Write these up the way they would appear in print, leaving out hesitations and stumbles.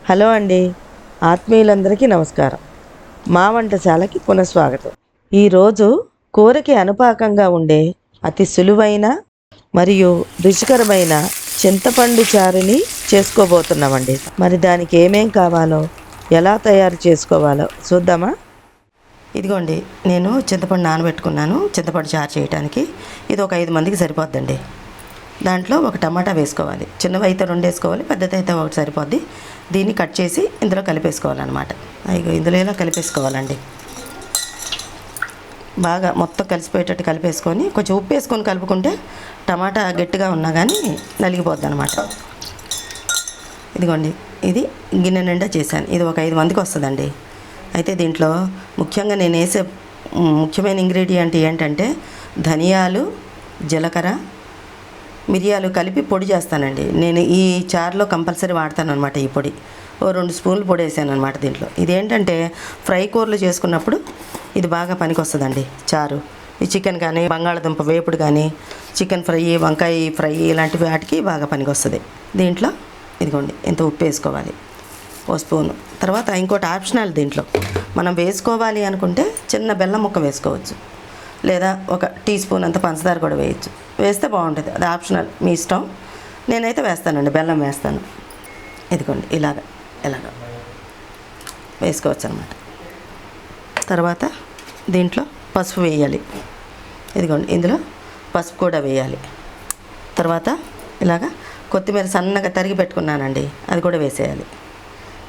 Hello అండి, ఆత్మీయులందరికీ నమస్కారం. మా వంటశాలకి పునఃస్వాగతం. ఈరోజు కూరకి అనుపాకంగా ఉండే అతి సులువైన మరియు రుచికరమైన చింతపండు చారుని చేసుకోబోతున్నామండి. మరి దానికి ఏమేం కావాలో, ఎలా తయారు చేసుకోవాలో చూద్దామా? ఇదిగోండి, నేను చింతపండు నానబెట్టుకున్నాను చింతపండు చారు చేయడానికి. ఇది ఒక 5 మందికి సరిపోద్దండి. దాంట్లో ఒక టమాటా వేసుకోవాలి. చిన్నవి అయితే 2 వేసుకోవాలి, పెద్దది అయితే 1 సరిపోద్ది. దీన్ని కట్ చేసి ఇందులో కలిపేసుకోవాలన్నమాట. ఇందులో ఇలా కలిపేసుకోవాలండి. బాగా మొత్తం కలిసిపోయేటట్టు కలిపేసుకొని కొంచెం ఉప్పు వేసుకొని కలుపుకుంటే టమాటా గట్టిగా ఉన్నా కానీ నలిగిపోద్ది అనమాట. ఇదిగోండి, ఇది గిన్నె నిండా చేశాను. ఇది ఒక 5 మందికి వస్తుందండి. అయితే దీంట్లో ముఖ్యంగా నేను వేసే ముఖ్యమైన ఇంగ్రీడియంట్ ఏంటంటే ధనియాలు, జీలకర్ర, మిరియాలు కలిపి పొడి చేస్తానండి. నేను ఈ చారులో కంపల్సరీ వాడతాను అనమాట. ఈ పొడి 2 స్పూన్లు పొడి వేసాను అనమాట దీంట్లో. ఇదేంటంటే ఫ్రై కూరలు చేసుకున్నప్పుడు ఇది బాగా పనికి వస్తుందండి చారు. ఈ చికెన్ కానీ, బంగాళదుంప వేపుడు కానీ, చికెన్ ఫ్రై, వంకాయ ఫ్రై ఇలాంటి వాటికి బాగా పనికి వస్తుంది. దీంట్లో ఇదిగోండి ఇంత ఉప్పు వేసుకోవాలి, 1 స్పూను. తర్వాత ఇంకోటి ఆప్షనల్, దీంట్లో మనం వేసుకోవాలి అనుకుంటే చిన్న బెల్లం ముక్క వేసుకోవచ్చు, లేదా 1 టీ స్పూన్ అంత పంచదార కూడా వేయచ్చు. వేస్తే బాగుంటుంది, అది ఆప్షనల్, మీ ఇష్టం. నేనైతే వేస్తానండి, బెల్లం వేస్తాను. ఇదిగోండి ఇలాగ వేసుకోవచ్చు అనమాట. తర్వాత దీంట్లో పసుపు వేయాలి. ఇదిగోండి ఇందులో పసుపు కూడా వేయాలి. తర్వాత ఇలాగ కొత్తిమీర సన్నగా తరిగి పెట్టుకున్నానండి, అది కూడా వేసేయాలి.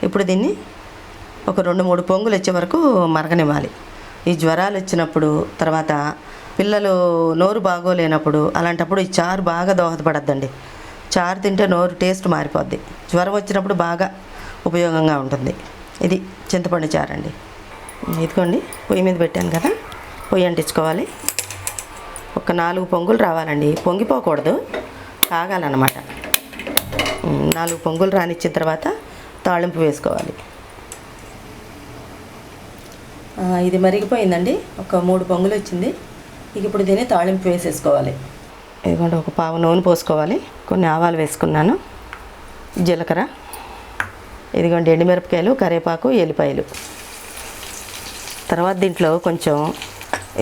ఇప్పుడు దీన్ని ఒక 2-3 పొంగులు వచ్చే వరకు మరగనివ్వాలి. ఈ జ్వరాలు వచ్చినప్పుడు, తర్వాత పిల్లలు నోరు బాగోలేనప్పుడు, అలాంటప్పుడు ఈ చారు బాగా దోహదపడద్దండి. చారు తింటే నోరు టేస్ట్ మారిపోద్ది. జ్వరం వచ్చినప్పుడు బాగా ఉపయోగంగా ఉంటుంది. ఇది చింతపండు చారు అండి. ఇదిగోండి, పొయ్యి మీద పెట్టాను కదా, పొయ్యి అంటించుకోవాలి. ఒక 4 పొంగులు రావాలండి, పొంగిపోకూడదు, కాగాలన్నమాట. 4 పొంగులు రానిచ్చిన తర్వాత తాళింపు వేసుకోవాలి. ఇది మరిగిపోయిందండి, ఒక 3 పొంగులు వచ్చింది. ఇప్పుడు దీన్ని తాళింపు వేసేసుకోవాలి. ఇదిగోండి, ఒక పావు నూనె పోసుకోవాలి. కొన్ని ఆవాలు వేసుకున్నాను, జీలకర్ర, ఇదిగోండి ఎండుమిరపకాయలు, కరివేపాకు, ఎల్లిపాయలు. తర్వాత దీంట్లో కొంచెం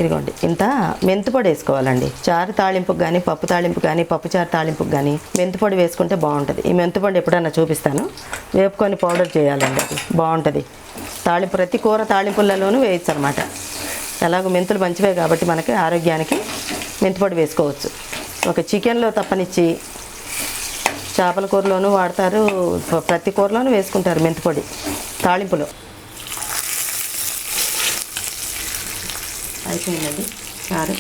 ఇదిగోండి ఇంత మెంతిపొడి వేసుకోవాలండి. చారు తాళింపుకి కానీ, పప్పు తాళింపు కానీ, పప్పుచారు తాళింపుకి కానీ మెంతిపొడి వేసుకుంటే బాగుంటుంది. ఈ మెంతిపొడి ఎప్పుడన్నా చూపిస్తాను, వేపుకొని పౌడర్ చేయాలండి, అది బాగుంటుంది. తాళింపు ప్రతి కూర తాళింపులలోనూ వేయచ్చు అనమాట. ఎలాగో మెంతులు మంచివే కాబట్టి మనకి ఆరోగ్యానికి మెంతిపొడి వేసుకోవచ్చు. ఒక చికెన్లో తప్పనిచ్చి చేపల కూరలోనూ వాడతారు, ప్రతి కూరలోనూ వేసుకుంటారు మెంతిపొడి తాళింపులో. అయిపోయిందండి చారు,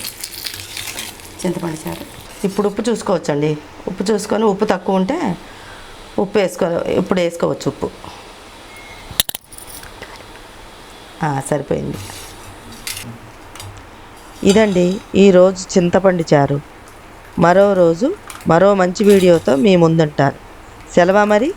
చింతపండు చారు. ఇప్పుడు ఉప్పు చూసుకోవచ్చండి. ఉప్పు చూసుకొని ఉప్పు తక్కువ ఉంటే ఇప్పుడు వేసుకోవచ్చు ఉప్పు. సరిపోయింది. ఇదండి ఈరోజు చింతపండు చారు. మరో రోజు మరో మంచి వీడియోతో మీ ముందుంటాను. సెలవా మరి.